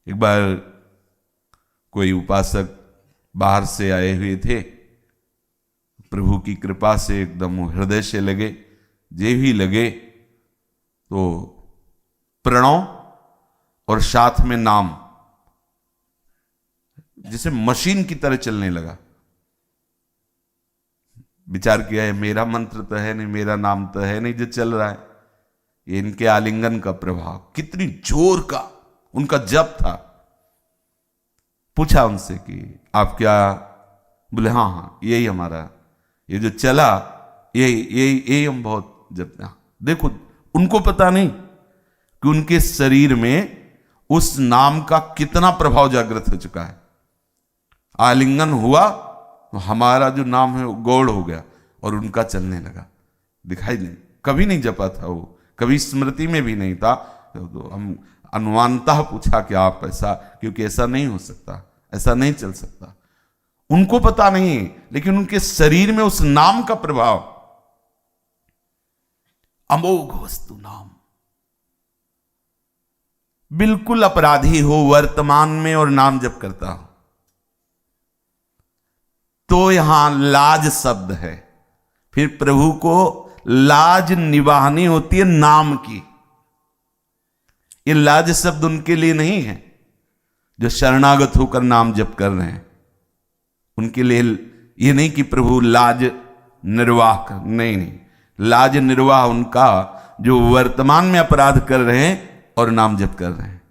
एक बार कोई उपासक बाहर से आए हुए थे, प्रभु की कृपा से एकदम हृदय से लगे, जे भी लगे तो प्रणव और साथ में नाम जैसे मशीन की तरह चलने लगा। विचार किया है मेरा मंत्र तो है नहीं, मेरा नाम तो है नहीं जो चल रहा है, ये इनके आलिंगन का प्रभाव। कितनी जोर का उनका जप था। पूछा उनसे कि आप क्या, बोले हाँ हाँ यही हमारा, ये जो चला यही हम बहुत जपते हैं। देखो उनको पता नहीं कि उनके शरीर में उस नाम का कितना प्रभाव जागृत हो चुका है। आलिंगन हुआ तो हमारा जो नाम है वो गौड़ हो गया और उनका चलने लगा। दिखाई नहीं, कभी नहीं जपा था वो, कभी स्मृति में भी नहीं था। तो हम अनुमानतः पूछा कि आप ऐसा, क्योंकि ऐसा नहीं हो सकता, ऐसा नहीं चल सकता। उनको पता नहीं, लेकिन उनके शरीर में उस नाम का प्रभाव, अमोघ वस्तु नाम। बिल्कुल अपराधी हो वर्तमान में और नाम जप करता हो तो यहां लाज शब्द है। फिर प्रभु को लाज निभानी होती है नाम की। ये लाज शब्द उनके लिए नहीं है जो शरणागत होकर नाम जप कर रहे हैं। उनके लिए ये नहीं कि प्रभु लाज निर्वाह कर, नहीं, लाज निर्वाह उनका जो वर्तमान में अपराध कर रहे हैं और नाम जप कर रहे हैं।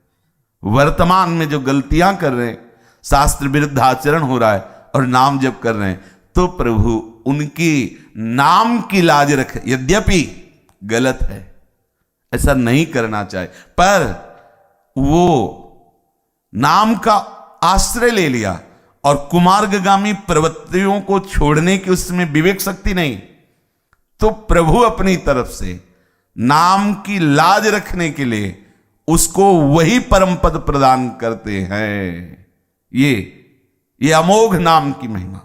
वर्तमान में जो गलतियां कर रहे हैं, शास्त्र विरुद्ध आचरण हो रहा है और नाम जप कर रहे हैं, तो प्रभु उनकी नाम की लाज रखे। यद्यपि गलत है, ऐसा नहीं करना चाहिए, पर वो नाम का आश्रय ले लिया और कुमार्गगामी प्रवृत्तियों को छोड़ने की उसमें विवेक शक्ति नहीं, तो प्रभु अपनी तरफ से नाम की लाज रखने के लिए उसको वही परम पद प्रदान करते हैं। ये अमोघ नाम की महिमा,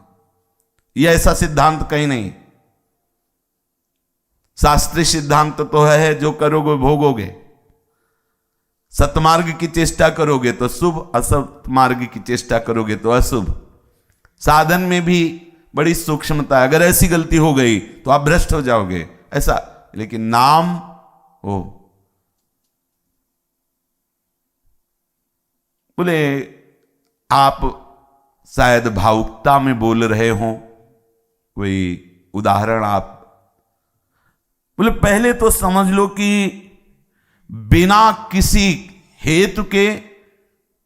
ये ऐसा सिद्धांत कहीं नहीं। शास्त्रीय सिद्धांत तो है जो करोगे भोगोगे। सतमार्ग की चेष्टा करोगे तो शुभ, असत मार्ग की चेष्टा करोगे तो अशुभ। साधन में भी बड़ी सूक्ष्मता है। अगर ऐसी गलती हो गई तो आप भ्रष्ट हो जाओगे, ऐसा। लेकिन नाम हो, बोले आप शायद भावुकता में बोल रहे हो, कोई उदाहरण आप, बोले पहले तो समझ लो कि बिना किसी हेतु के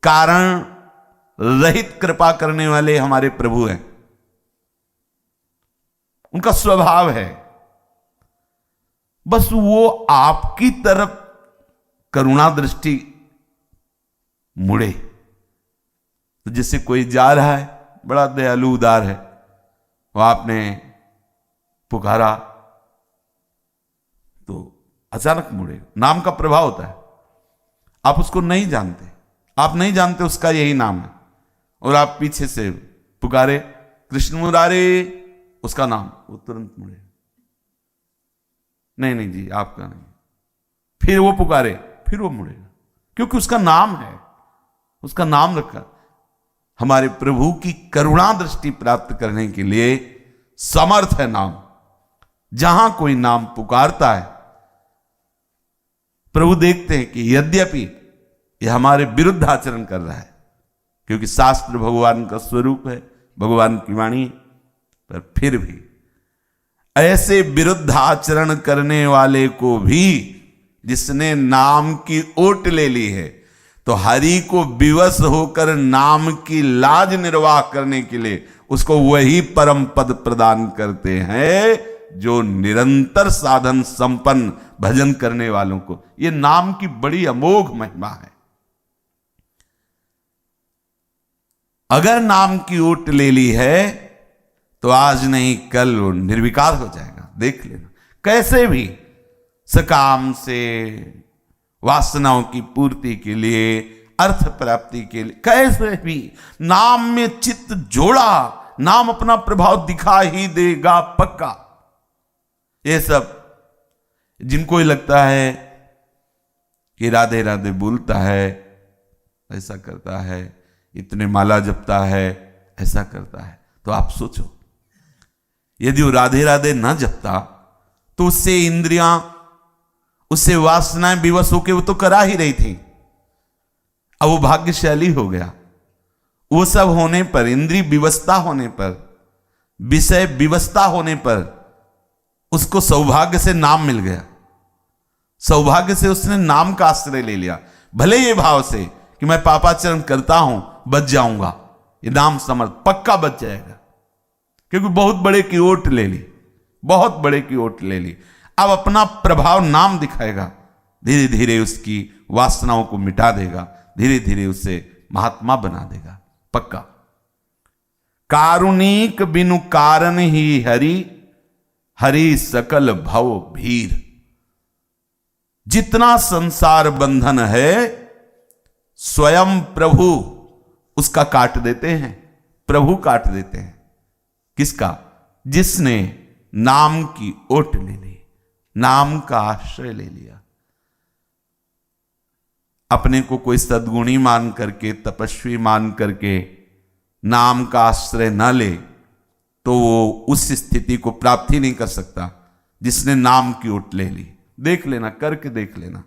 कारण रहित कृपा करने वाले हमारे प्रभु हैं। उनका स्वभाव है, बस वो आपकी तरफ करुणा दृष्टि मुड़े। तो जैसे कोई जा रहा है, बड़ा दयालु उदार है, वो आपने पुकारा तो अचानक मुड़े। नाम का प्रभाव होता है। आप उसको नहीं जानते, आप नहीं जानते उसका यही नाम है, और आप पीछे से पुकारे कृष्ण मुरारे, उसका नाम, वो तुरंत मुड़े, नहीं जी आपका नहीं। फिर वो पुकारे, फिर वो मुड़ेगा, क्योंकि उसका नाम है, उसका नाम रखा। हमारे प्रभु की करुणा दृष्टि प्राप्त करने के लिए समर्थ है नाम। जहां कोई नाम पुकारता है, प्रभु देखते हैं कि यद्यपि यह हमारे विरुद्ध आचरण कर रहा है, क्योंकि शास्त्र भगवान का स्वरूप है, भगवान की वाणी, पर फिर भी ऐसे विरुद्ध आचरण करने वाले को भी जिसने नाम की ओट ले ली है, तो हरि को विवश होकर नाम की लाज निर्वाह करने के लिए उसको वही परम पद प्रदान करते हैं जो निरंतर साधन संपन्न भजन करने वालों को। ये नाम की बड़ी अमोघ महिमा है। अगर नाम की ओट ले ली है तो आज नहीं कल वो निर्विकार हो जाएगा। देख लेना, कैसे भी सकाम से वासनाओं की पूर्ति के लिए, अर्थ प्राप्ति के लिए, कैसे भी नाम में चित्त जोड़ा, नाम अपना प्रभाव दिखा ही देगा पक्का। ये सब जिनको ही लगता है कि राधे राधे बोलता है ऐसा करता है, इतने माला जपता है, ऐसा करता है। तो आप सोचो, यदि वो राधे राधे न जपता तो उससे इंद्रियां, उससे वासनाएं विवश होकर वो तो करा ही रही थी। अब वो भाग्यशाली हो गया। वो सब होने पर, इंद्रिय विवशता होने पर, विषय विवशता होने पर उसको सौभाग्य से नाम मिल गया। सौभाग्य से उसने नाम का आश्रय ले लिया, भले ये भाव से कि मैं पापाचरण करता हूं, बच जाऊंगा, ये नाम समर्थ पक्का बच जाएगा, क्योंकि बहुत बड़े की ओट ले ली, बहुत बड़े की ओट ले ली। अब अपना प्रभाव नाम दिखाएगा, धीरे धीरे उसकी वासनाओं को मिटा देगा, धीरे धीरे उसे महात्मा बना देगा, पक्का। कारुणिक बिनु कारण ही हरि, हरि सकल भव भीर। जितना संसार बंधन है स्वयं प्रभु उसका काट देते हैं, प्रभु काट देते हैं। किसका? जिसने नाम की ओट ले ली, नाम का आश्रय ले लिया। अपने को कोई सद्गुणी मान करके, तपस्वी मान करके नाम का आश्रय न ले तो वो उस स्थिति को प्राप्त ही नहीं कर सकता जिसने नाम की ओट ले ली। देख लेना, करके देख लेना,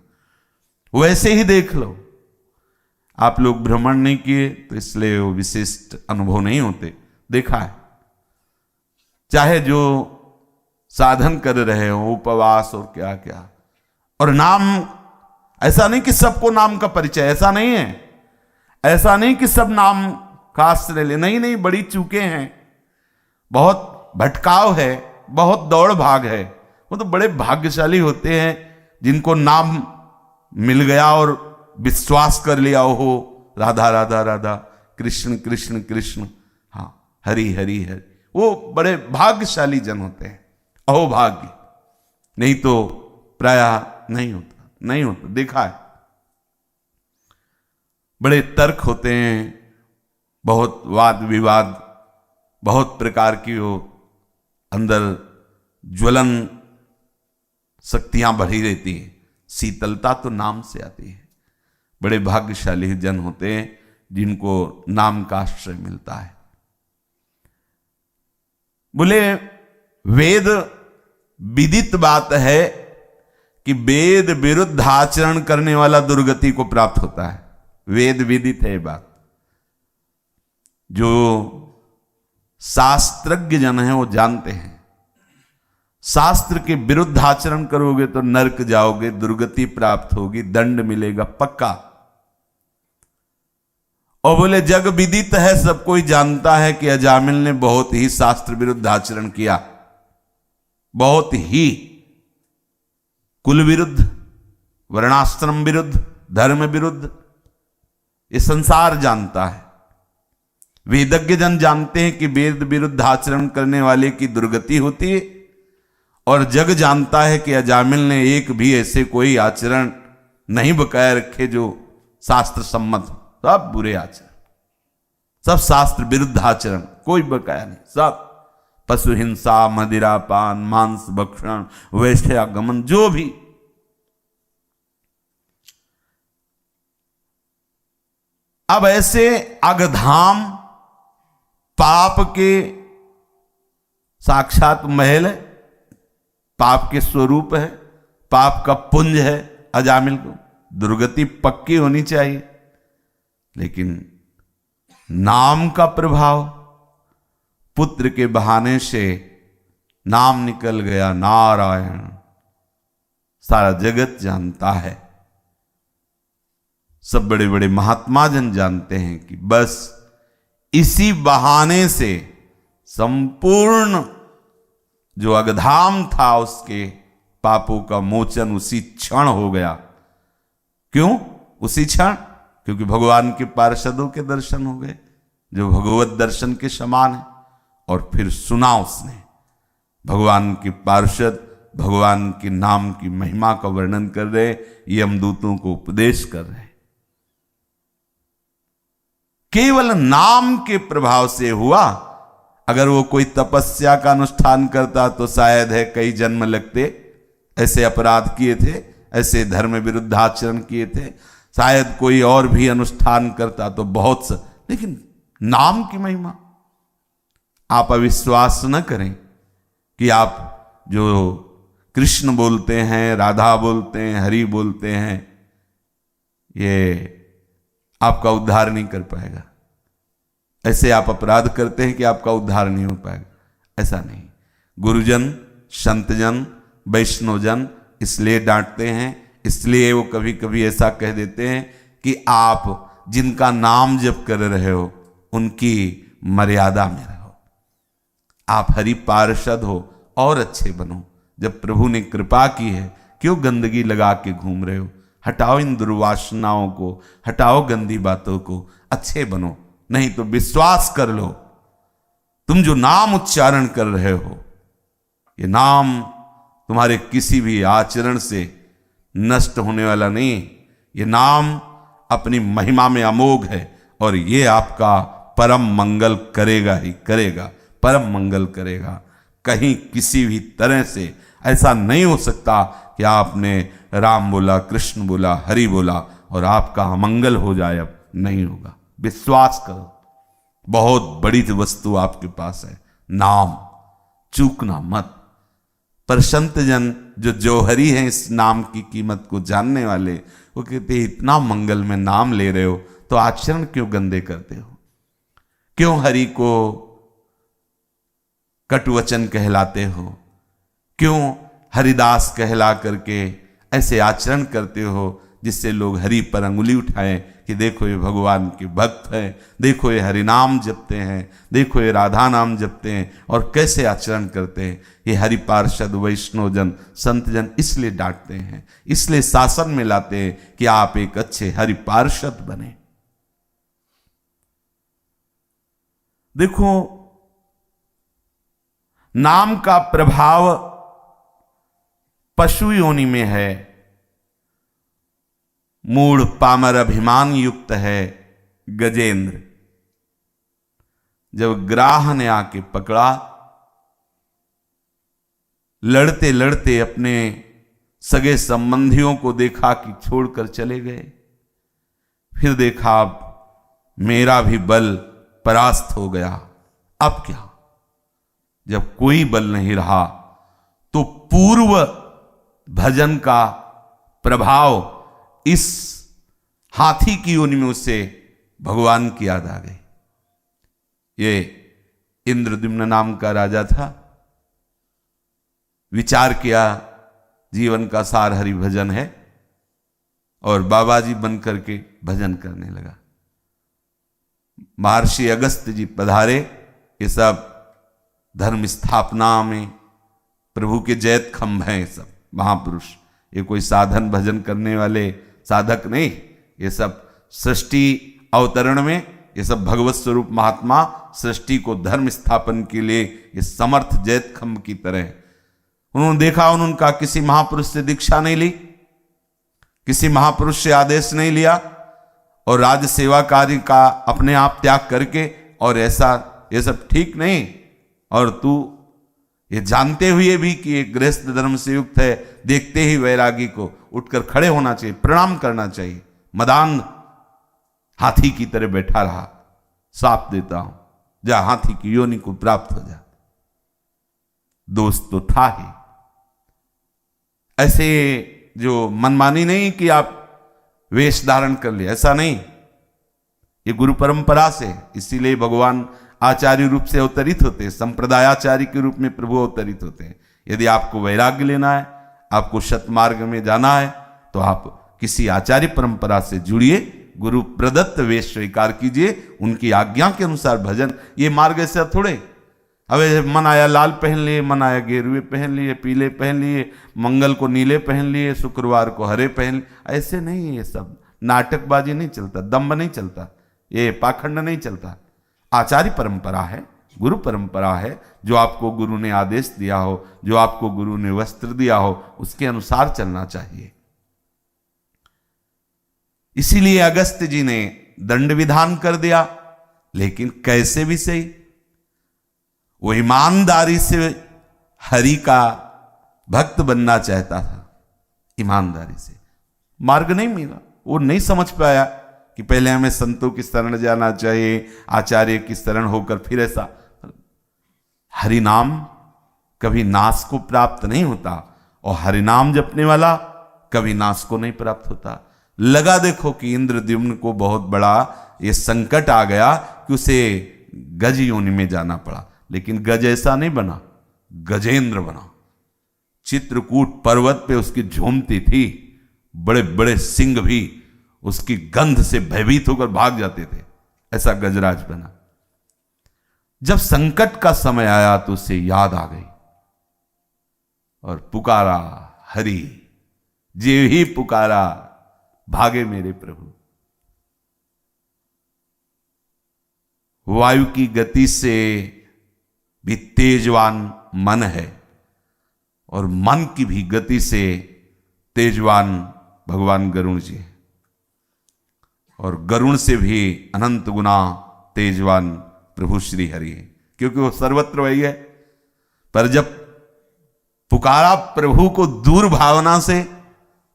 वैसे ही देख लो। आप लोग भ्रमण नहीं किए तो इसलिए वो विशिष्ट अनुभव नहीं होते, देखा है। चाहे जो साधन कर रहे हो, उपवास और क्या क्या, और नाम, ऐसा नहीं कि सबको नाम का परिचय, ऐसा नहीं है, ऐसा नहीं कि सब नाम का आश्रय ले, नहीं नहीं, बड़ी चूके हैं, बहुत भटकाव है, बहुत दौड़ भाग है। वो तो बड़े भाग्यशाली होते हैं जिनको नाम मिल गया और विश्वास कर लिया, हो राधा राधा राधा, कृष्ण कृष्ण कृष्ण, हाँ हरि हरि हरि, वो बड़े भाग्यशाली जन होते हैं। अहोभाग्य, नहीं तो प्रायः नहीं होता, नहीं होता, देखा है। बड़े तर्क होते हैं, बहुत वाद विवाद, बहुत प्रकार की वो अंदर ज्वलन शक्तियां बढ़ी रहती हैं। शीतलता तो नाम से आती है। बड़े भाग्यशाली जन होते हैं जिनको नाम का आश्रय मिलता है। बोले वेद विदित बात है कि वेद विरुद्ध आचरण करने वाला दुर्गति को प्राप्त होता है। वेद विदित है बात। जो शास्त्रज्ञ जन है वो जानते हैं, शास्त्र के विरुद्ध आचरण करोगे तो नरक जाओगे, दुर्गति प्राप्त होगी, दंड मिलेगा पक्का। और बोले जग विदित है, सब कोई जानता है कि अजामिल ने बहुत ही शास्त्र विरुद्ध आचरण किया, बहुत ही, कुल विरुद्ध, वर्णाश्रम विरुद्ध, धर्म विरुद्ध, ये संसार जानता है। वेदज्ञ जन जानते हैं कि वेद विरुद्ध आचरण करने वाले की दुर्गति होती है, और जग जानता है कि अजामिल ने एक भी ऐसे कोई आचरण नहीं बकाया रखे जो शास्त्र सम्मत हो। सब बुरे आचरण, सब शास्त्र विरुद्ध आचरण, कोई बकाया नहीं, सब पशु हिंसा, मदिरापान, मांस भक्षण, वैश्यागमन, जो भी। अब ऐसे अगधाम पाप के साक्षात महल है, पाप के स्वरूप है, पाप का पुंज है। अजामिल को दुर्गति पक्की होनी चाहिए, लेकिन नाम का प्रभाव, पुत्र के बहाने से नाम निकल गया, नारायण, सारा जगत जानता है। सब बड़े बड़े महात्मा जन जानते हैं कि बस इसी बहाने से संपूर्ण जो अगधाम था उसके पापों का मोचन उसी क्षण हो गया। क्यों उसी क्षण? क्योंकि भगवान के पार्षदों के दर्शन हो गए जो भगवत दर्शन के समान है। और फिर सुना उसने भगवान के पार्षद भगवान के नाम की महिमा का वर्णन कर रहे, यमदूतों को उपदेश कर रहे। केवल नाम के प्रभाव से हुआ। अगर वो कोई तपस्या का अनुष्ठान करता तो शायद है कई जन्म लगते, ऐसे अपराध किए थे, ऐसे धर्म विरुद्ध आचरण किए थे, शायद कोई और भी अनुष्ठान करता तो बहुत सा, लेकिन नाम की महिमा। आप अविश्वास न करें कि आप जो कृष्ण बोलते हैं, राधा बोलते हैं, हरि बोलते हैं, ये आपका उद्धार नहीं कर पाएगा। ऐसे आप अपराध करते हैं कि आपका उद्धार नहीं हो पाएगा। ऐसा नहीं। गुरुजन, संतजन, वैष्णवजन इसलिए डांटते हैं, इसलिए वो कभी कभी ऐसा कह देते हैं कि आप जिनका नाम जप कर रहे हो उनकी मर्यादा में रहो, आप हरि पार्षद हो और अच्छे बनो। जब प्रभु ने कृपा की है, क्यों गंदगी लगा के घूम रहे हो? हटाओ इन दुर्वासनाओं को, हटाओ गंदी बातों को, अच्छे बनो। नहीं तो विश्वास कर लो, तुम जो नाम उच्चारण कर रहे हो, ये नाम तुम्हारे किसी भी आचरण से नष्ट होने वाला नहीं। ये नाम अपनी महिमा में अमोघ है और ये आपका परम मंगल करेगा ही करेगा, परम मंगल करेगा। कहीं किसी भी तरह से ऐसा नहीं हो सकता कि आपने राम बोला, कृष्ण बोला, हरि बोला और आपका अमंगल हो जाए। अब नहीं होगा। विश्वास करो, बहुत बड़ी वस्तु आपके पास है, नाम, चूकना मत। पर संत जन जो जौहरी हैं इस नाम की कीमत को जानने वाले, वो कहते हैं इतना मंगल में नाम ले रहे हो तो आचरण क्यों गंदे करते हो? क्यों हरि को कटुवचन कहलाते हो? क्यों हरिदास कहला करके ऐसे आचरण करते हो जिससे लोग हरि पर अंगुली उठाएं कि देखो ये भगवान के भक्त हैं, देखो ये हरि नाम जपते हैं, देखो ये राधा नाम जपते हैं और कैसे आचरण करते हैं। ये हरि पार्षद, वैष्णवजन, संतजन इसलिए डांटते हैं, इसलिए शासन में लाते हैं कि आप एक अच्छे हरि पार्षद बने। देखो, नाम का प्रभाव पशु योनि में है, मूढ़ पामर अभिमान युक्त है गजेंद्र। जब ग्राह ने आके पकड़ा, लड़ते लड़ते अपने सगे संबंधियों को देखा कि छोड़कर चले गए। फिर देखा अब मेरा भी बल परास्त हो गया, अब क्या? जब कोई बल नहीं रहा तो पूर्व भजन का प्रभाव इस हाथी की योनि में उसे भगवान की याद आ गई। ये इंद्रद्युम्न नाम का राजा था, विचार किया जीवन का सार हरि भजन है और बाबा जी बन करके भजन करने लगा। महर्षि अगस्त जी पधारे, ये सब धर्म स्थापना में प्रभु के जैत खंभ हैं, सब महापुरुष। ये कोई साधन भजन करने वाले साधक नहीं, ये सब सृष्टि अवतरण में ये सब भगवत स्वरूप महात्मा सृष्टि को धर्म स्थापन के लिए ये समर्थ जैत खंभ की तरह। उन्होंने देखा, उनका किसी महापुरुष से दीक्षा नहीं ली, किसी महापुरुष से आदेश नहीं लिया और राज सेवा कार्य का अपने आप त्याग करके, और ऐसा ये सब ठीक नहीं। और तू ये जानते हुए भी कि एक गृहस्थ धर्म से युक्त है, देखते ही वैरागी को उठकर खड़े होना चाहिए, प्रणाम करना चाहिए। मदान हाथी की तरह बैठा रहा, साप देता हूं, जा हाथी की योनि को प्राप्त हो जा। दोस्त तो था ही। ऐसे जो मनमानी नहीं कि आप वेश धारण कर ले, ऐसा नहीं। ये गुरु परंपरा से, इसीलिए भगवान आचार्य रूप से अवतरित होते हैं, संप्रदायाचार्य के रूप में प्रभु अवतरित होते हैं। यदि आपको वैराग्य लेना है, आपको सतमार्ग में जाना है, तो आप किसी आचार्य परंपरा से जुड़िए, गुरु प्रदत्त वेश स्वीकार कीजिए, उनकी आज्ञा के अनुसार भजन। ये मार्ग ऐसा थोड़े, अब मन आया लाल पहन लिए, मन आया गेरुए पहन लिए, पीले पहन लिए, मंगल को नीले पहन लिए, शुक्रवार को हरे पहन लिए, ऐसे नहीं। ये सब नाटकबाजी नहीं चलता, दम्भ नहीं चलता, ये पाखंड नहीं चलता। आचार्य परंपरा है, गुरु परंपरा है, जो आपको गुरु ने आदेश दिया हो, जो आपको गुरु ने वस्त्र दिया हो, उसके अनुसार चलना चाहिए। इसीलिए अगस्त्य जी ने दंड विधान कर दिया, लेकिन कैसे भी सही वो ईमानदारी से हरि का भक्त बनना चाहता था, ईमानदारी से। मार्ग नहीं मिला, वो नहीं समझ पाया कि पहले हमें संतों की शरण जाना चाहिए, आचार्य की शरण होकर फिर ऐसा। हरि नाम कभी नाश को प्राप्त नहीं होता, और हरि नाम जपने वाला कभी नाश को नहीं प्राप्त होता। लगा देखो कि इंद्रद्युम्न को बहुत बड़ा ये संकट आ गया कि उसे गज योनि में जाना पड़ा, लेकिन गज ऐसा नहीं बना, गजेंद्र बना। चित्रकूट पर्वत पे उसकी झूमती थी, बड़े बड़े सिंह भी उसकी गंध से भयभीत होकर भाग जाते थे, ऐसा गजराज बना। जब संकट का समय आया तो उसे याद आ गई और पुकारा हरि, जे ही पुकारा भागे मेरे प्रभु। वायु की गति से भी तेजवान मन है, और मन की भी गति से तेजवान भगवान गरुण जी हैं, और गरुण से भी अनंत गुना तेजवान प्रभु श्री हरि है, क्योंकि वो सर्वत्र वही है। पर जब पुकारा प्रभु को दूर भावना से,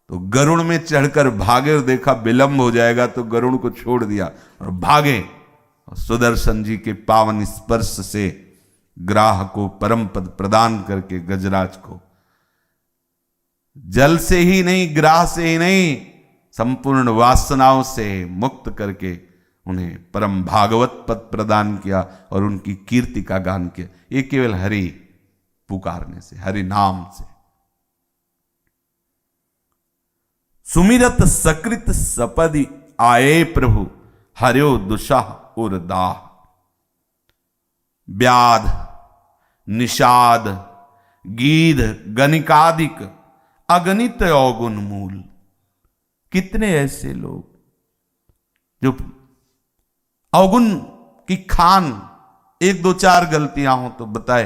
तो गरुण में चढ़कर भागे और देखा विलंब हो जाएगा, तो गरुण को छोड़ दिया और भागे, और सुदर्शन जी के पावन स्पर्श से ग्राह को परम पद प्रदान करके गजराज को जल से ही नहीं, ग्राह से ही नहीं, संपूर्ण वासनाओं से मुक्त करके उन्हें परम भागवत पद प्रदान किया और उनकी कीर्ति का गान किया। ये केवल हरि पुकारने से, हरि नाम से। सुमिरत सकृत सपदि आए प्रभु, हर्यो दुषः उर्दाह। व्याध निषाद गीध गणिकादिक अगणित अवगुण मूल। कितने ऐसे लोग जो अवगुण की खान, एक दो चार गलतियां हो तो बताए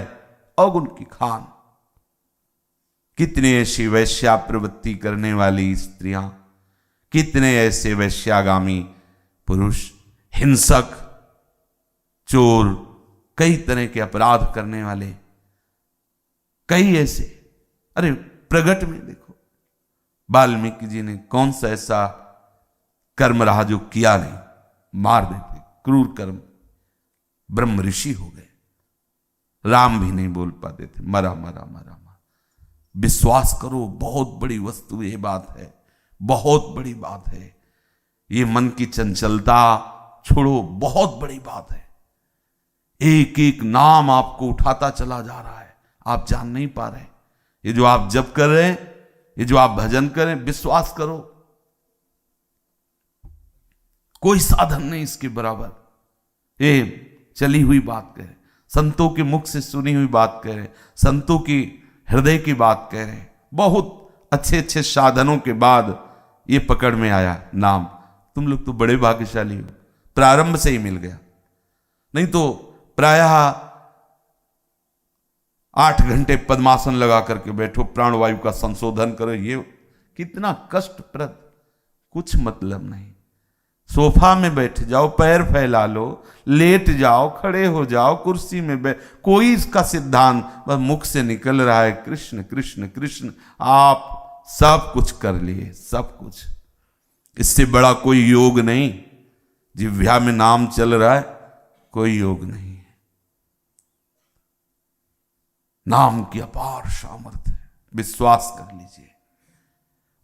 अवगुण की खान। कितने ऐसी वैश्या प्रवृत्ति करने वाली स्त्रियां, कितने ऐसे वैश्यागामी पुरुष, हिंसक, चोर, कई तरह के अपराध करने वाले, कई ऐसे। अरे प्रगट में देखो, वाल्मीकि जी ने कौन सा ऐसा कर्म रहा जो किया नहीं, मार देते, क्रूर कर्म, ब्रह्म ऋषि हो गए। राम भी नहीं बोल पाते थे, मरा मरा मरा मरा। विश्वास करो, बहुत बड़ी वस्तु ये बात है, बहुत बड़ी बात है। ये मन की चंचलता छोड़ो, बहुत बड़ी बात है। एक एक नाम आपको उठाता चला जा रहा है, आप जान नहीं पा रहे। ये जो आप जप कर रहे हैं, ये जो आप भजन करें, विश्वास करो कोई साधन नहीं इसके बराबर। ये चली हुई बात कह रहे, संतों के मुख से सुनी हुई बात कह रहे, संतों की हृदय की बात कह रहे। बहुत अच्छे अच्छे साधनों के बाद ये पकड़ में आया नाम। तुम लोग तो बड़े भाग्यशाली हो, प्रारंभ से ही मिल गया। नहीं तो प्रायः 8 घंटे पद्मासन लगा करके बैठो, प्राणवायु का संशोधन करो, ये कितना कष्टप्रद, कुछ मतलब नहीं। सोफा में बैठ जाओ, पैर फैला लो, लेट जाओ, खड़े हो जाओ, कुर्सी में बैठ, कोई इसका सिद्धांत, बस मुख से निकल रहा है कृष्ण कृष्ण कृष्ण। आप सब कुछ कर लिए, सब कुछ। इससे बड़ा कोई योग नहीं। जिह्वा में नाम चल रहा है, कोई योग नहीं है। नाम की अपार सामर्थ्य है, विश्वास कर लीजिए।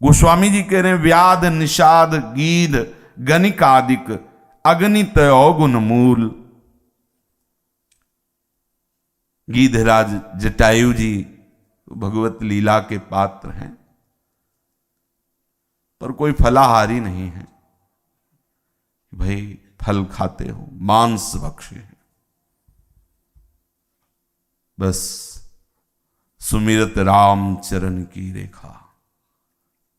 गोस्वामी जी कह रहे हैं, व्याध निषाद गीध गणिकादिक अगणित अवगुण मूल। गीधराज जटायु जी भगवत लीला के पात्र हैं, पर कोई फलाहारी नहीं है। भाई फल खाते हो, मांस भक्षी है। बस सुमिरत राम चरण की रेखा,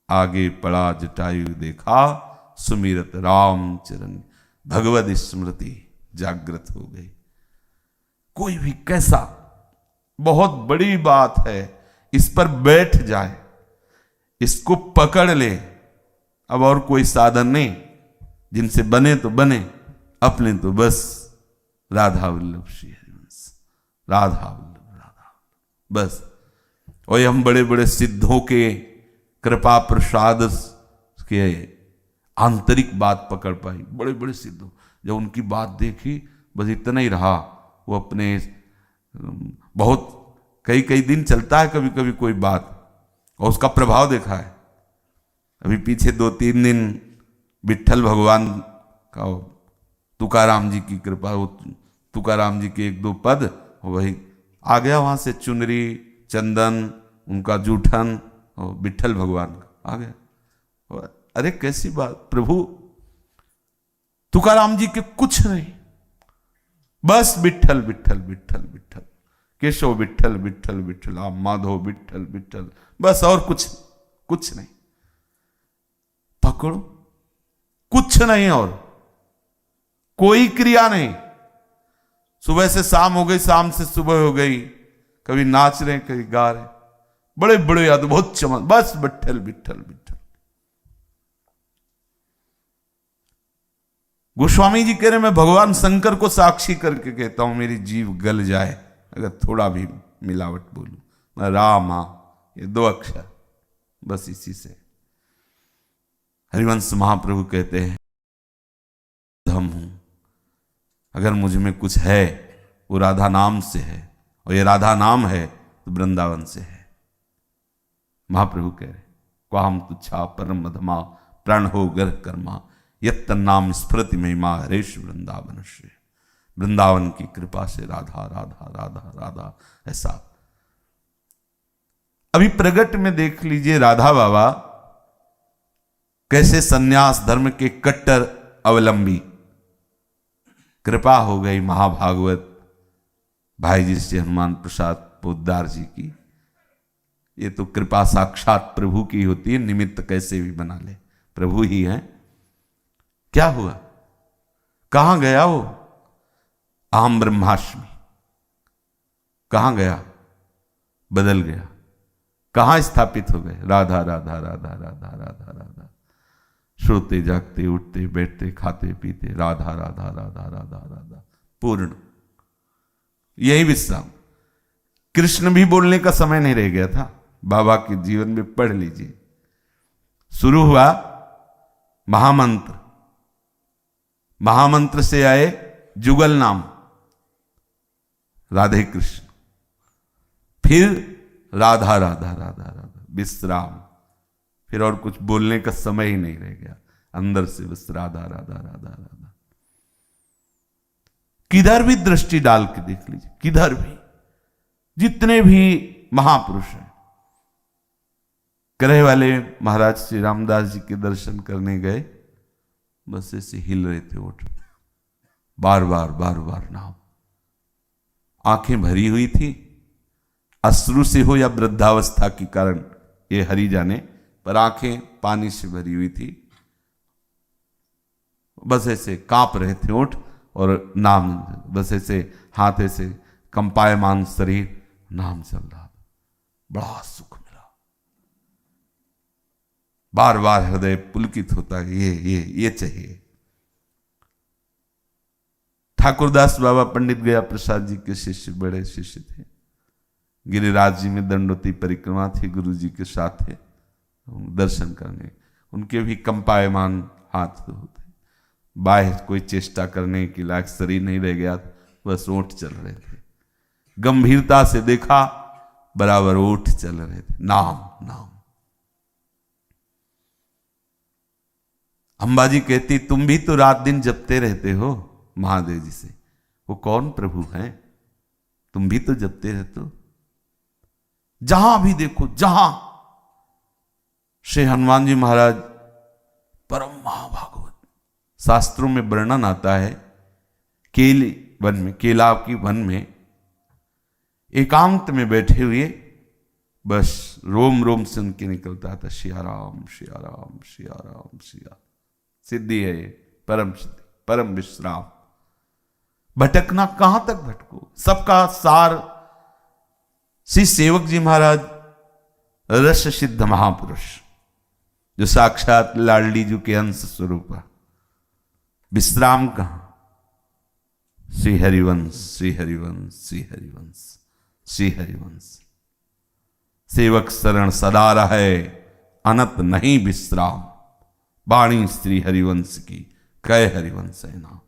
आगे पड़ा जटायु देखा, सुमिरत राम चरण, भगवत स्मृति जागृत हो गई। कोई भी कैसा, बहुत बड़ी बात है, इस पर बैठ जाए, इसको पकड़ ले। अब और कोई साधन नहीं, जिनसे बने तो बने, अपने तो बस राधा वल्लभ श्री हरिवंश, राधा वल्लभ, राधा बस। और हम बड़े बड़े सिद्धों के कृपा प्रसाद के आंतरिक बात पकड़ पाई। बड़े बड़े सिद्ध जब उनकी बात देखी, बस इतना ही रहा। वो अपने बहुत कई कई दिन चलता है कभी कभी कोई बात, और उसका प्रभाव देखा है। अभी पीछे 2-3 दिन विट्ठल भगवान का, तुकाराम जी की कृपा, वो तुकाराम जी के 1-2 पद वही आ गया वहां से, चुनरी चंदन उनका जूठन और विट्ठल भगवान का आ गया। अरे कैसी बात, प्रभु तुकाराम जी के कुछ नहीं, बस विट्ठल विट्ठल विट्ठल विट्ठल, केशव विट्ठल विट्ठल विट्ठल, माधव विट्ठल विट्ठल, बस और कुछ नहीं। पकड़ो, कुछ नहीं और कोई क्रिया नहीं। सुबह से शाम हो गई, शाम से सुबह हो गई, कभी नाच रहे कभी गा रहे, बड़े बड़े अद्भुत चमक, बस विट्ठल विट्ठल विट्ठल। गोस्वामी जी कह रहे मैं भगवान शंकर को साक्षी करके कहता हूं, मेरी जीव गल जाए अगर थोड़ा भी मिलावट बोलूं। राम, ये 2 अक्षर, बस इसी से। हरिवंश महाप्रभु कहते हैं धम हूं, अगर मुझ में कुछ है वो राधा नाम से है, और ये राधा नाम है तो वृंदावन से है। महाप्रभु कह रहे क्वाहम तुच्छा परम मधमा प्राण हो गर्ह कर्मा यत्त नाम स्मृति महिमा हरेश वृंदावन श्री। वृंदावन की कृपा से राधा राधा राधा राधा, ऐसा। अभी प्रगट में देख लीजिए राधा बाबा कैसे सन्यास धर्म के कट्टर अवलंबी। कृपा हो गई महाभागवत भाई जी से हनुमान प्रसाद पोद्दार जी की। ये तो कृपा साक्षात प्रभु की होती है, निमित्त कैसे भी बना ले, प्रभु ही है। क्या हुआ, कहां गया वो अहम ब्रह्मास्मि, कहां गया, बदल गया, कहां स्थापित हो गए, राधा राधा राधा राधा राधा राधा। सोते जागते उठते बैठते खाते पीते राधा राधा राधा राधा राधा, पूर्ण यही विश्राम। कृष्ण भी बोलने का समय नहीं रह गया था, बाबा के जीवन में पढ़ लीजिए। शुरू हुआ महामंत्र, महामंत्र से आए जुगल नाम राधे कृष्ण, फिर राधा राधा राधा राधा विश्राम, फिर और कुछ बोलने का समय ही नहीं रह गया, अंदर से बस राधा राधा राधा राधा। किधर भी दृष्टि डाल के देख लीजिए, किधर भी जितने भी महापुरुष हैं, करे वाले महाराज श्री रामदास जी के दर्शन करने गए, बस ऐसे हिल रहे थे ओठ, बार बार नाम, आंखें भरी हुई थी, अश्रु से हो या वृद्धावस्था के कारण ये हरि जाने, पर आंखें पानी से भरी हुई थी, बस ऐसे कांप रहे थे ओठ, और नाम, बस ऐसे हाथ ऐसे कंपायमान शरीर, नाम चल रहा, बड़ा सुख मिला। बार बार हृदय पुलकित होता है, ये चाहिए। ठाकुरदास बाबा पंडित गया प्रसाद जी के शिष्य, बड़े शिष्य थे। गिरिराज जी में दंडोती परिक्रमा थी, गुरु जी के साथ थे दर्शन करने, उनके भी कंपायमान हाथ होते, बाह्य कोई चेष्टा करने की लायक शरीर नहीं रह गया, बस ओठ चल रहे थे। गंभीरता से देखा, बराबर ओठ चल रहे थे, नाम नाम। अंबाजी कहती तुम भी तो रात दिन जपते रहते हो महादेव जी से, वो कौन प्रभु हैं, तुम भी तो जपते रहते हो। जहां भी देखो, जहां श्री हनुमान जी महाराज परम महाभागवत, शास्त्रों में वर्णन आता है, केले वन में, केला की वन में एकांत में बैठे हुए, बस रोम रोम से उनके निकलता था सिया राम सिया राम सिया राम सिया। सिद्धि है ये, परम सिद्धि, परम विश्राम। भटकना कहां तक भटको, सबका सार श्री सेवक जी महाराज रस सिद्ध महापुरुष, जो साक्षात लाडली जी के अंश स्वरूप। विश्राम कहां, श्री हरिवंश श्री हरिवंश श्री हरिवंश श्री हरिवंश। सेवक शरण सदा रहे, अनत नहीं विश्राम, वाणी श्री हरिवंश की, कह हरिवंश है नाम,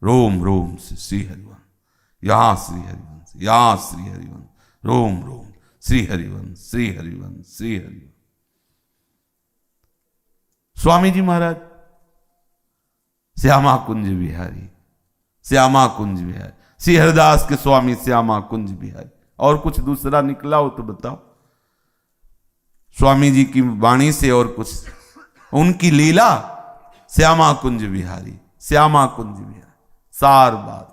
रोम रोम से श्री हरिवंश, यहां श्री हरिवंश, यहां श्री हरिवंश, रोम रोम श्री हरिवंश, श्री हरिवंश, श्री हरिवंश। स्वामी जी महाराज श्यामा कुंज बिहारी, श्यामा कुंज बिहारी, श्री हरिदास के स्वामी श्यामा कुंज बिहारी। और कुछ दूसरा निकला हो तो बताओ, स्वामी जी की वाणी से और कुछ, उनकी लीला श्यामा कुंज बिहारी, श्यामा कुंज बिहारी। सार बात,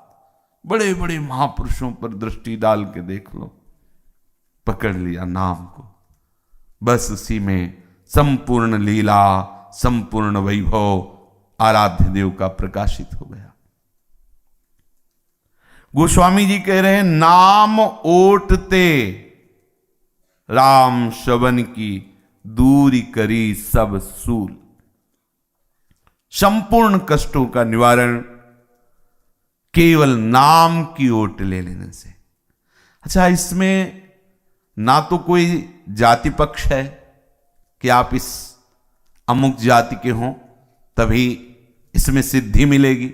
बड़े बड़े महापुरुषों पर दृष्टि डाल के देख लो, पकड़ लिया नाम को, बस उसी में संपूर्ण लीला, संपूर्ण वैभव आराध्य देव का प्रकाशित हो गया। गोस्वामी जी कह रहे हैं, नाम ओटते राम शवन की, दूरी करी सब सूल। संपूर्ण कष्टों का निवारण केवल नाम की ओट ले लेने से। अच्छा, इसमें ना तो कोई जाति पक्ष है कि आप इस अमुक जाति के हों तभी इसमें सिद्धि मिलेगी,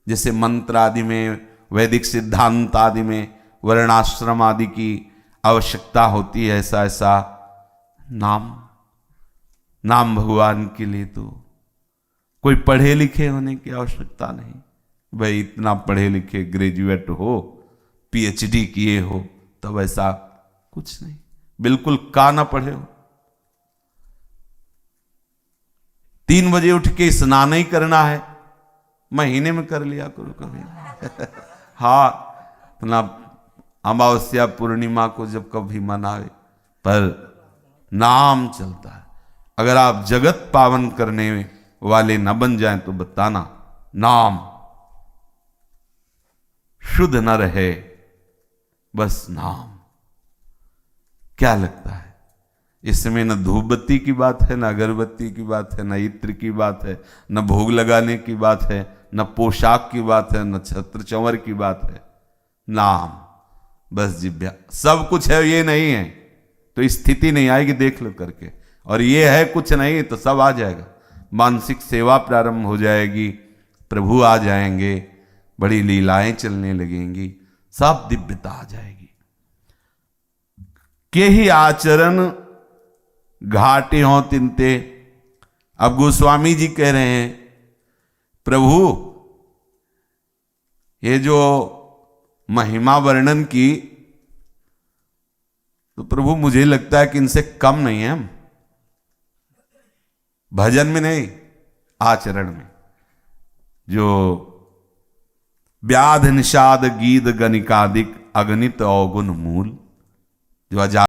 जैसे मंत्र आदि में, वैदिक सिद्धांत आदि में वर्णाश्रम आदि की आवश्यकता होती है। ऐसा नाम भगवान के लिए तो कोई पढ़े लिखे होने की आवश्यकता नहीं। भाई इतना पढ़े लिखे ग्रेजुएट हो, पीएचडी किए हो, तब ऐसा कुछ नहीं, बिल्कुल का ना पढ़े हो। 3 बजे उठ के स्नान ही करना है, महीने में कर लिया करो कभी। हाँ, अपना अमावस्या पूर्णिमा को जब कभी मनावे, पर नाम चलता है। अगर आप जगत पावन करने वाले न बन जाएं तो बताना, नाम शुद्ध न रहे, बस नाम। क्या लगता है इसमें? न धूपबत्ती की बात है, न अगरबत्ती की बात है, न इत्र की बात है, न भोग लगाने की बात है, न पोशाक की बात है, न छत्र चंवर की बात है। नाम, बस जिभ्या सब कुछ है। ये नहीं है तो स्थिति नहीं आएगी, देख लो करके। और ये है कुछ नहीं तो सब आ जाएगा। मानसिक सेवा प्रारंभ हो जाएगी, प्रभु आ जाएंगे, बड़ी लीलाएं चलने लगेंगी, सब दिव्यता आ जाएगी। के ही आचरण घाटे हों तिनते। अब गोस्वामी जी कह रहे हैं, प्रभु ये जो महिमा वर्णन की, तो प्रभु मुझे लगता है कि इनसे कम नहीं है हम, भजन में नहीं, आचरण में। जो व्याध निषाद गीत गणिकादिक अगणित अवगुण मूल, जो